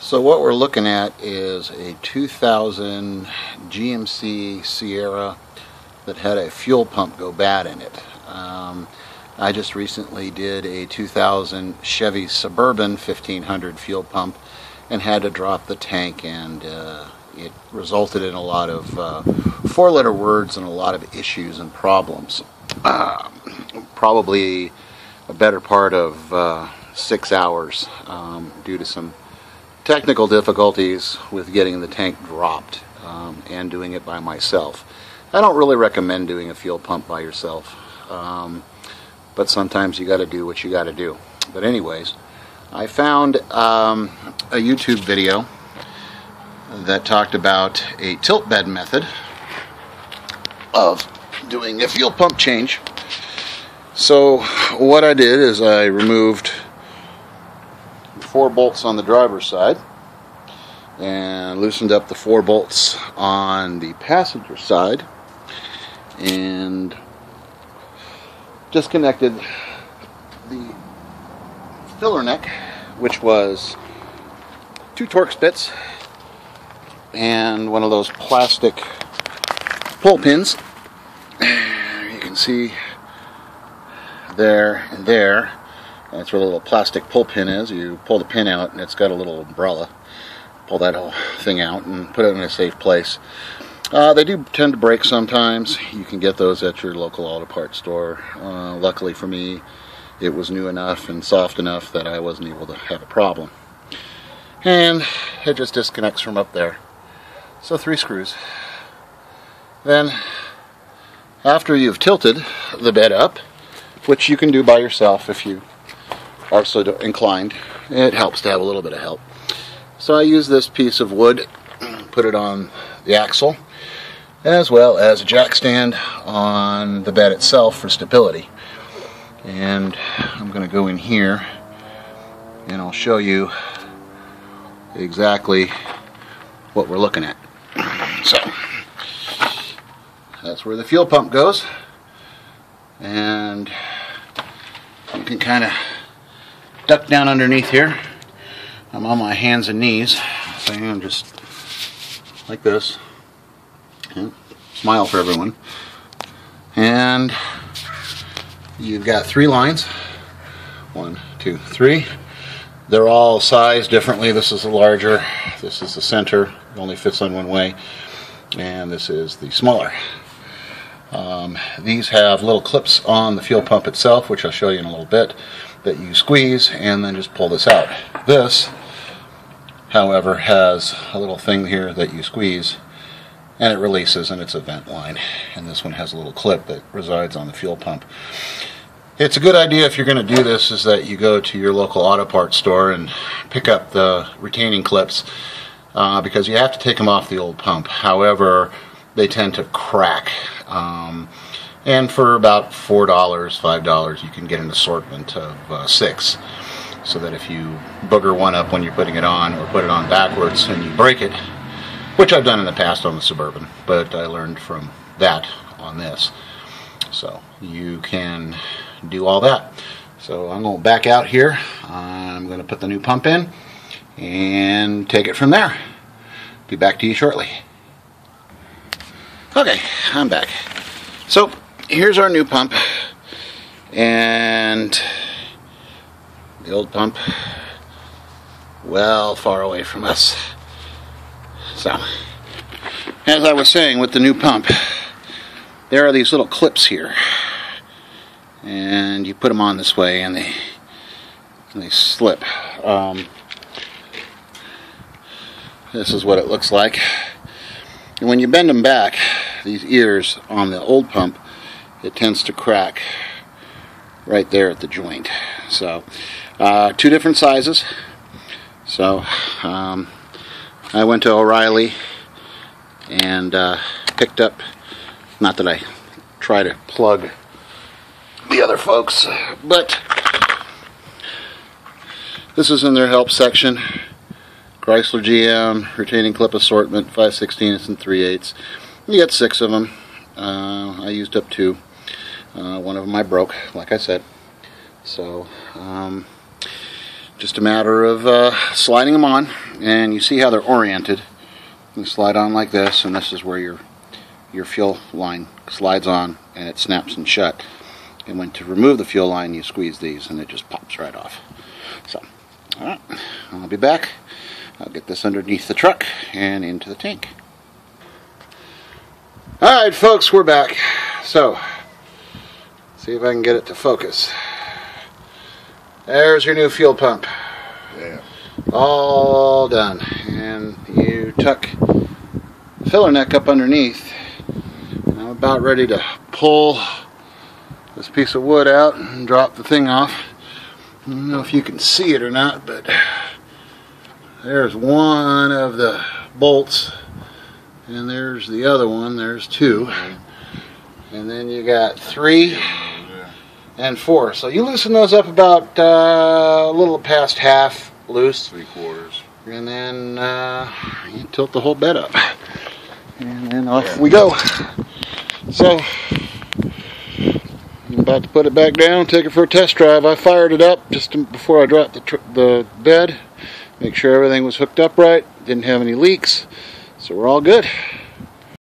So what we're looking at is a 2000 GMC Sierra that had a fuel pump go bad in it. I just recently did a 2000 Chevy Suburban 1500 fuel pump and had to drop the tank, and it resulted in a lot of 4-letter words and a lot of issues and problems. Probably a better part of 6 hours due to some technical difficulties with getting the tank dropped and doing it by myself. I don't really recommend doing a fuel pump by yourself, but sometimes you got to do what you got to do. But anyways, I found a YouTube video that talked about a tilt bed method of doing a fuel pump change. So what I did is I removed 4 bolts on the driver's side and loosened up the 4 bolts on the passenger side and disconnected the filler neck, which was 2 Torx bits and one of those plastic pull pins. You can see there and there. That's where the little plastic pull pin is. You pull the pin out and it's got a little umbrella. Pull that whole thing out and put it in a safe place. They do tend to break sometimes. You can get those at your local auto parts store. Luckily for me, it was new enough and soft enough that I wasn't able to have a problem. And it just disconnects from up there. So 3 screws. Then, after you've tilted the bed up, which you can do by yourself if you are so inclined, it helps to have a little bit of help. So I use this piece of wood, put it on the axle, as well as a jack stand on the bed itself for stability. And I'm going to go in here and I'll show you exactly what we're looking at. So that's where the fuel pump goes, and you can kind of duck down underneath here. I'm on my hands and knees, so I'm just like this. Okay. Smile for everyone. And you've got 3 lines. 1, 2, 3. They're all sized differently. This is the larger. This is the center. It only fits on one way. And this is the smaller. These have little clips on the fuel pump itself, which I'll show you in a little bit, that you squeeze and then just pull this out. This, however, has a little thing here that you squeeze and it releases, and it's a vent line. And this one has a little clip that resides on the fuel pump. It's a good idea if you're going to do this is that you go to your local auto parts store and pick up the retaining clips, because you have to take them off the old pump. However, they tend to crack. And for about $4, $5, you can get an assortment of 6. So that if you booger one up when you're putting it on, or put it on backwards and you break it, which I've done in the past on the Suburban, but I learned from that on this. So you can do all that. So I'm going to back out here. I'm going to put the new pump in and take it from there. Be back to you shortly. Okay, I'm back. So here's our new pump, and the old pump, well, far away from us. So, as I was saying, with the new pump, there are these little clips here, and you put them on this way and they slip. This is what it looks like. And when you bend them back, these ears on the old pump, it tends to crack right there at the joint. So 2 different sizes. So I went to O'Reilly and picked up, not that I try to plug the other folks, but this is in their help section. Chrysler GM retaining clip assortment, 5/16 and 3/8. You get 6 of them. I used up 2. One of them I broke, like I said. So just a matter of sliding them on, and you see how they're oriented. You slide on like this, and this is where your fuel line slides on and it snaps and shut. And when to remove the fuel line, you squeeze these and it just pops right off. So, alright, I'll be back. I'll get this underneath the truck and into the tank. Alright folks, we're back. So, see if I can get it to focus. There's your new fuel pump. Yeah. All done. And you tuck the filler neck up underneath. And I'm about ready to pull this piece of wood out and drop the thing off. I don't know if you can see it or not, but there's one of the bolts, and there's the other one. There's two, and then you got 3 and 4. So you loosen those up about a little past half loose, 3/4, and then you tilt the whole bed up, and then off we go. So I'm about to put it back down, take it for a test drive. I fired it up just before I dropped the bed, make sure everything was hooked up right, didn't have any leaks, so we're all good.